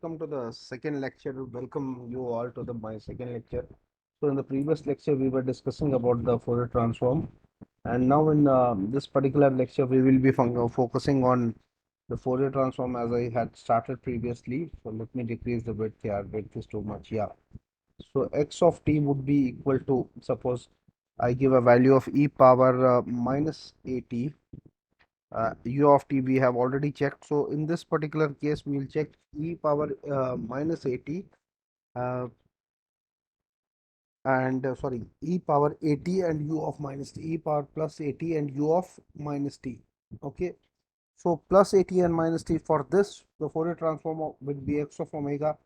welcome to the second lecture. Welcome you all to the my second lecture. So in the previous lecture, we were discussing about the Fourier transform, and now in this particular lecture, we will be focusing on the Fourier transform as I had started previously. So let me decrease the width here. Width is too much. Yeah. So x of t would be equal to, suppose I give a value of e power minus at. U of t we have already checked. So in this particular case, we will check e power minus at uh, and sorry, e power at and u of minus t, e power plus at and u of minus t. Okay. So plus at and minus t, for this the Fourier transform would be x of omega.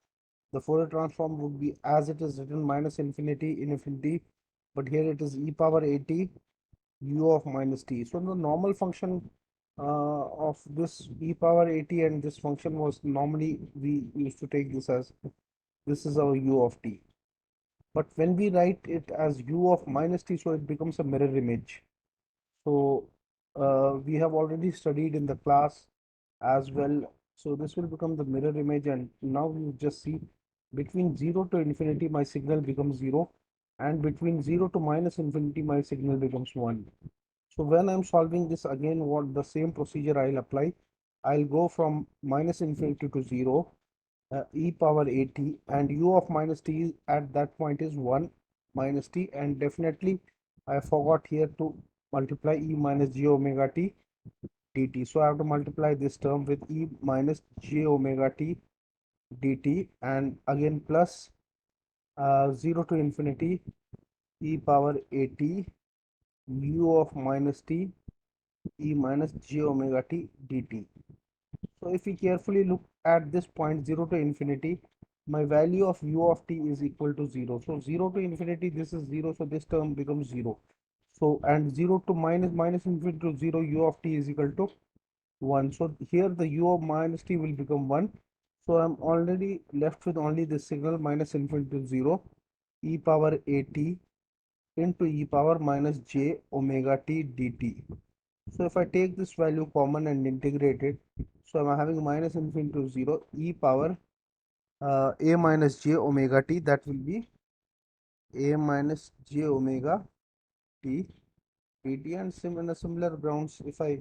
The Fourier transform would be as it is written, minus infinity in infinity, but here it is e power at u of minus t. So the normal function of this e power at and this function was, normally we used to take this as, this is our u of t. But when we write it as u of minus t, so it becomes a mirror image. So we have already studied in the class as well. So this will become the mirror image, and now you just see between 0 to infinity my signal becomes 0, and between 0 to minus infinity my signal becomes 1. So when I'm solving this again, what the same procedure I'll apply. I'll go from minus infinity to 0, e power at, and u of minus t at that point is 1 minus t, and definitely I forgot here to multiply e minus j omega t dt. So I have to multiply this term with e minus j omega t dt, and again plus 0 to infinity e power at u of minus t e minus j omega t dt. So if we carefully look at this point 0 to infinity, my value of u of t is equal to 0. So 0 to infinity, this is 0, so this term becomes 0. So and 0 to minus infinity to 0, u of t is equal to 1. So here the u of minus t will become 1. So I'm already left with only this signal minus infinity to 0, e power at into e power minus j omega t dt. So if I take this value common and integrate it, so I'm having minus infinity to 0, e power a minus j omega t, that will be a minus j omega t dt, and in a similar grounds, if I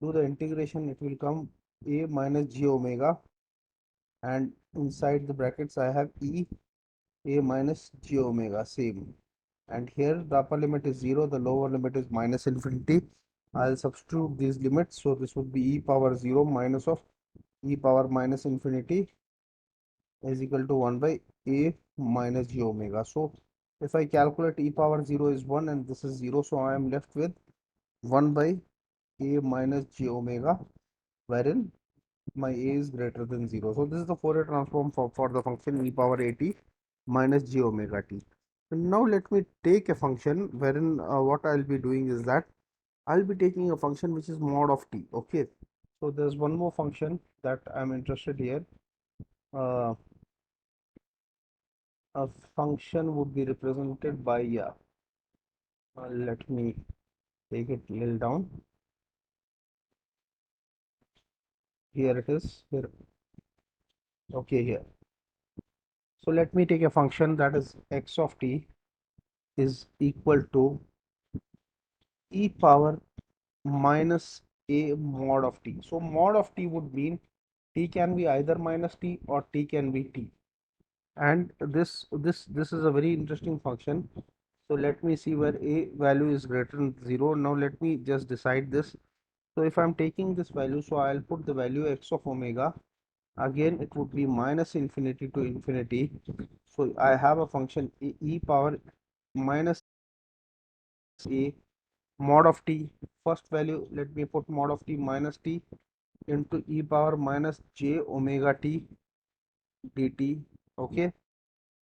do the integration, it will come a minus j omega, and inside the brackets I have e a minus j omega, same. And here the upper limit is 0, the lower limit is minus infinity. I'll substitute these limits, so this would be e power 0 minus of e power minus infinity is equal to 1 by a minus j omega. So if I calculate, e power 0 is 1 and this is 0, so I am left with 1 by a minus j omega, wherein my a is greater than 0. So this is the Fourier transform for the function e power at minus j omega t. And now let me take a function wherein what I'll be doing is that I'll be taking a function which is mod of t. Okay. So there's one more function that I'm interested here. Uh, a function would be represented by, yeah, let me take it little down. Here it is. Here. Okay, here. So let me take a function that is x of t is equal to e power minus a mod of t. So mod of t would mean t can be either minus t or t can be t. And this is a very interesting function. So let me see where a value is greater than 0. Now let me just decide this. So if I'm taking this value, so I'll put the value x of omega. Again, it would be minus infinity to infinity. So I have a function e power minus a mod of t. First value, let me put mod of t minus t into e power minus j omega t dt. Okay.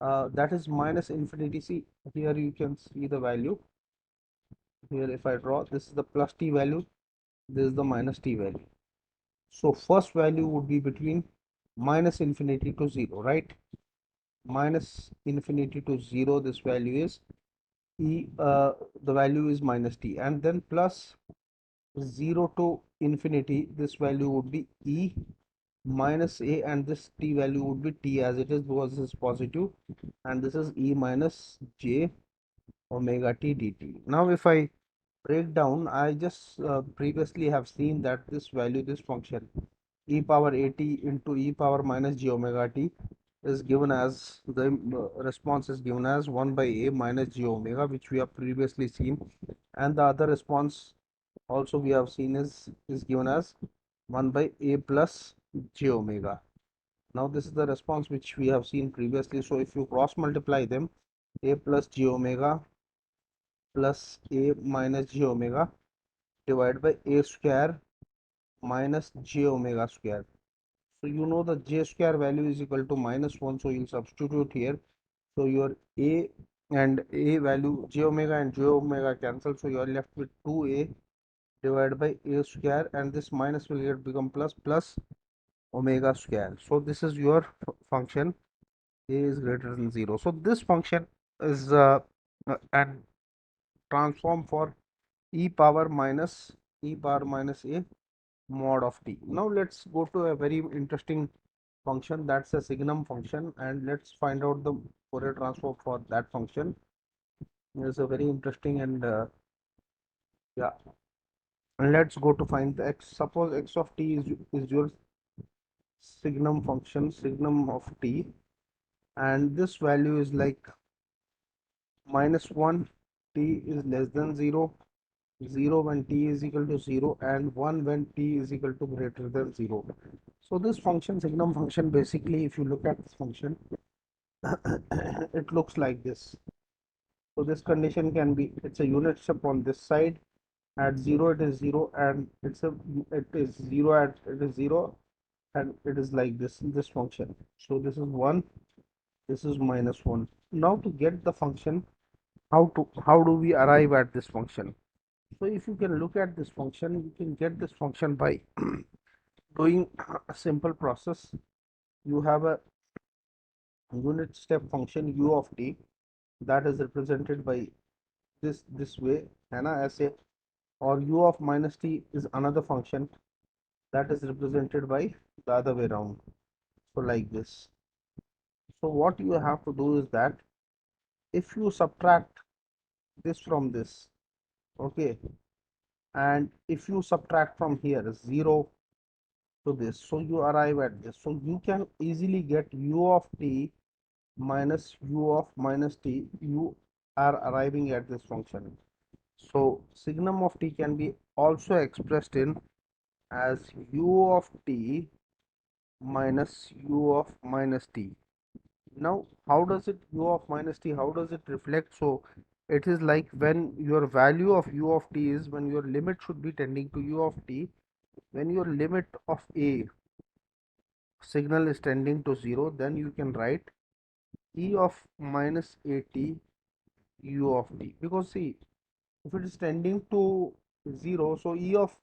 That is minus infinity. See, here you can see the value. Here if I draw, this is the plus t value, this is the minus t value. So first value would be between minus infinity to 0, right? Minus infinity to 0, this value is e, the value is minus t, and then plus 0 to infinity, this value would be e minus a, and this t value would be t as it is because this is positive, and this is e minus j omega t dt. Now if I break down, I just previously have seen that this value, this function e power at into e power minus j omega t is given as the response is given as 1 by a minus j omega, which we have previously seen, and the other response also we have seen is given as 1 by a plus j omega. Now this is the response which we have seen previously. So if you cross multiply them, a plus j omega plus a minus j omega divided by a square minus j omega square. So you know the j square value is equal to minus 1, so you substitute here. So your a and a value, j omega and j omega cancel, so you are left with 2a divided by a square, and this minus will get become plus omega square. So this is your function a is greater than 0. So this function is and transform for e power minus a mod of t. Now let's go to a very interesting function, that's a signum function, and let's find out the Fourier transform for that function. It's a very interesting and yeah. And let's go to find the x. Suppose x of t is your signum function, signum of t, and this value is like minus 1, t is less than 0, 0 when t is equal to 0, and 1 when t is equal to greater than 0. So this function, signum function, basically if you look at this function, it looks like this. So this condition can be, it's a unit step on this side. At 0 it is 0, and it is 0 at it is 0, and it is like this function. So this is 1, this is minus 1. Now to get the function, how do we arrive at this function? So if you can look at this function, you can get this function by doing a simple process. You have a unit step function u of t that is represented by this way, and as a, or u of minus t is another function that is represented by the other way around, so like this. So what you have to do is that if you subtract this from this, okay, and if you subtract from here 0 to this, so you arrive at this. So you can easily get u of t minus u of minus t. You are arriving at this function. So signum of t can be also expressed in as u of t minus u of minus t. Now how does it, u of minus t, how does it reflect? So it is like when your value of u of t is, when your limit should be tending to u of t, when your limit of a signal is tending to 0, then you can write e of minus at u of t, because see, if it is tending to 0, so e of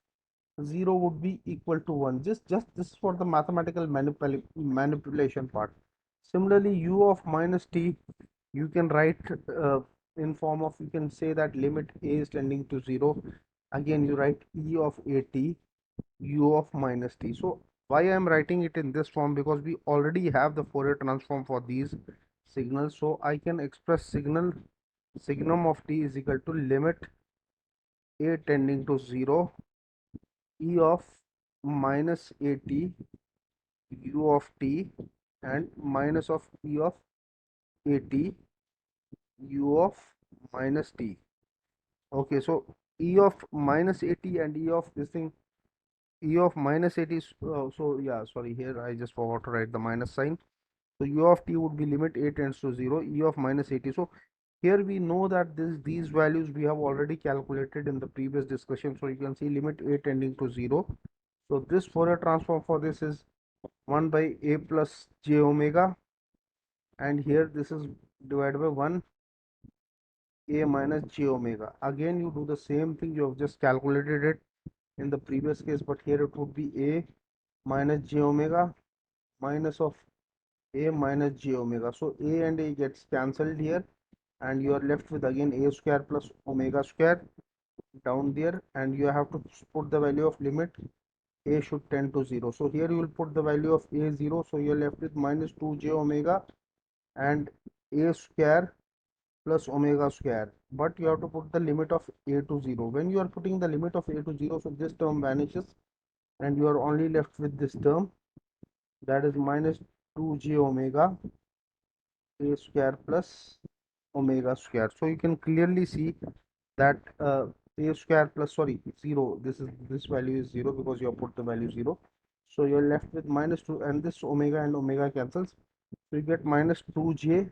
0 would be equal to 1. Just this for the mathematical manipulation part. Similarly, u of minus t, you can write in form of, you can say that limit a is tending to 0. Again, you write e of at u of minus t. So why I am writing it in this form? Because we already have the Fourier transform for these signals. So I can express signum of t is equal to limit a tending to 0 e of minus at u of t and minus of e of at u of minus t. Okay, so e of minus at and e of this thing, e of minus at is so yeah, sorry, here I just forgot to write the minus sign. So u of t would be limit a tends to 0, e of minus at. So here we know that these values we have already calculated in the previous discussion. So you can see limit a tending to 0. So this Fourier transform for this is 1 by a plus j omega, and here this is divided by 1 a minus j omega. Again you do the same thing, you have just calculated it in the previous case, but here it would be a minus j omega minus of a minus j omega. So a and a gets cancelled here, and you are left with again a square plus omega square down there, and you have to put the value of limit a should tend to 0. So here you will put the value of a 0, so you're left with minus 2j omega and a square plus omega square, but you have to put the limit of a to 0. When you are putting the limit of a to 0, so this term vanishes and you are only left with this term, that is minus 2j omega a square plus omega square. So you can clearly see that a square plus, sorry, 0, this value is 0 because you have put the value 0. So you're left with minus 2, and this omega and omega cancels, so you get minus 2j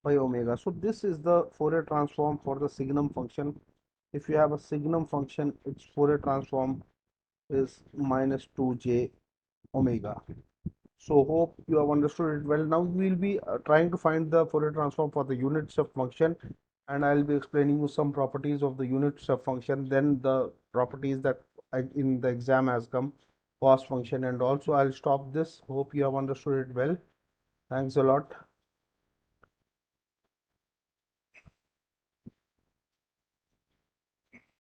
by omega. So this is the Fourier transform for the signum function. If you have a signum function, its Fourier transform is minus 2j omega. So hope you have understood it well. Now we will be trying to find the Fourier transform for the unit step function, and I will be explaining you some properties of the unit step function, then the properties that in the exam has come, cost function, and also I'll stop this. Hope you have understood it well. Thanks a lot.